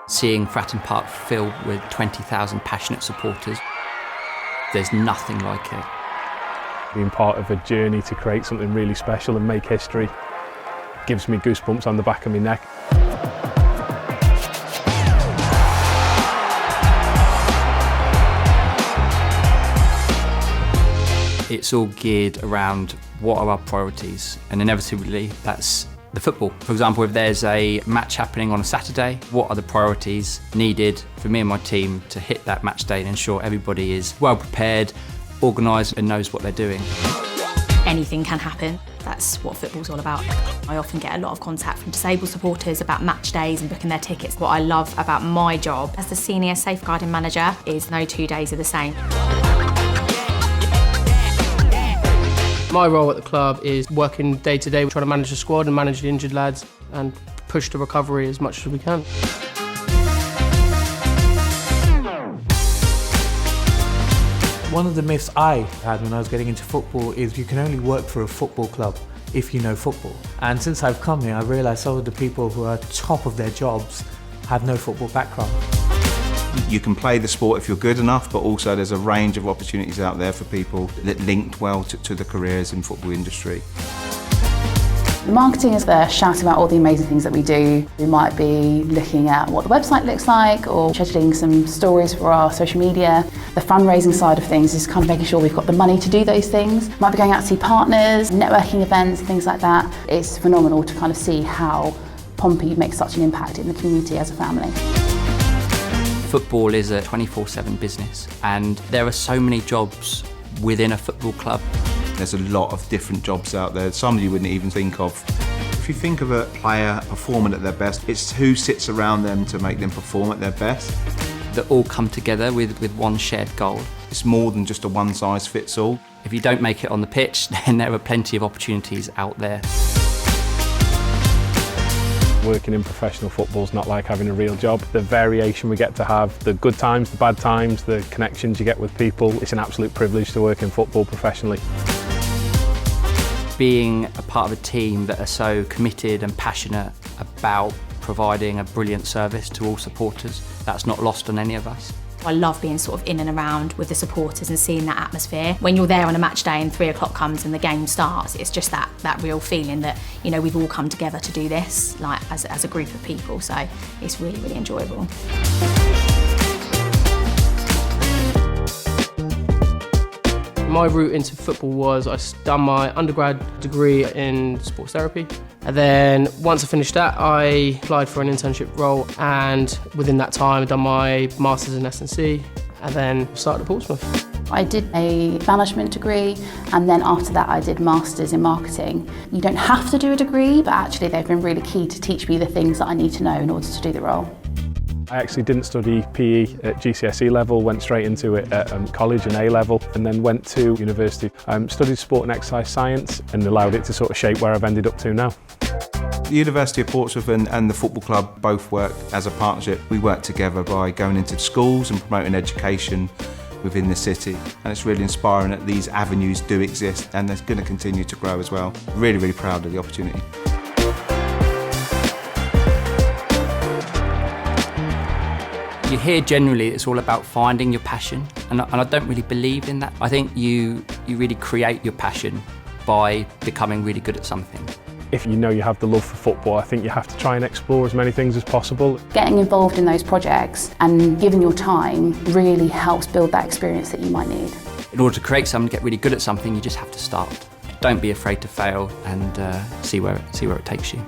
Seeing Fratton Park filled with 20,000 passionate supporters, there's nothing like it. Being part of a journey to create something really special and make history gives me goosebumps on the back of my neck. It's all geared around what are our priorities, and inevitably that's the football. For example, if there's a match happening on a Saturday, what are the priorities needed for me and my team to hit that match day and ensure everybody is well prepared, organised and knows what they're doing. Anything can happen. That's what football's all about. I often get a lot of contact from disabled supporters about match days and booking their tickets. What I love about my job as the senior safeguarding manager is no 2 days are the same. My role at the club is working day to day, trying to manage the squad and manage the injured lads and push the recovery as much as we can. One of the myths I had when I was getting into football is you can only work for a football club if you know football. And since I've come here, I've realised some of the people who are top of their jobs have no football background. You can play the sport if you're good enough, but also there's a range of opportunities out there for people that linked well to the careers in the football industry. Marketing is there shouting about all the amazing things that we do. We might be looking at what the website looks like or scheduling some stories for our social media. The fundraising side of things is kind of making sure we've got the money to do those things. Might be going out to see partners, networking events, things like that. It's phenomenal to kind of see how Pompey makes such an impact in the community as a family. Football is a 24/7 business and there are so many jobs within a football club. There's a lot of different jobs out there, some you wouldn't even think of. If you think of a player performing at their best, it's who sits around them to make them perform at their best. That all come together with one shared goal. It's more than just a one-size-fits-all. If you don't make it on the pitch, then there are plenty of opportunities out there. Working in professional football is not like having a real job. The variation we get to have, the good times, the bad times, the connections you get with people, it's an absolute privilege to work in football professionally. Being a part of a team that are so committed and passionate about providing a brilliant service to all supporters, that's not lost on any of us. I love being sort of in and around with the supporters and seeing that atmosphere. When you're there on a match day and 3 o'clock comes and the game starts, it's just that real feeling that, you know, we've all come together to do this, like as a group of people, so it's really, really enjoyable. My route into football was I done my undergrad degree in sports therapy, and then once I finished that I applied for an internship role, and within that time I done my masters in S&C and then started at Portsmouth. I did a management degree and then after that I did masters in marketing. You don't have to do a degree, but actually they've been really key to teach me the things that I need to know in order to do the role. I actually didn't study PE at GCSE level, went straight into it at college and A level, and then went to university. Studied sport and exercise science and allowed it to sort of shape where I've ended up to now. The University of Portsmouth and the football club both work as a partnership. We work together by going into schools and promoting education within the city, and it's really inspiring that these avenues do exist and they're going to continue to grow as well. Really, really proud of the opportunity. You hear generally it's all about finding your passion, and I don't really believe in that. I think you really create your passion by becoming really good at something. If you know you have the love for football, I think you have to try and explore as many things as possible. Getting involved in those projects and giving your time really helps build that experience that you might need. In order to create something, get really good at something, you just have to start. Don't be afraid to fail and see where it takes you.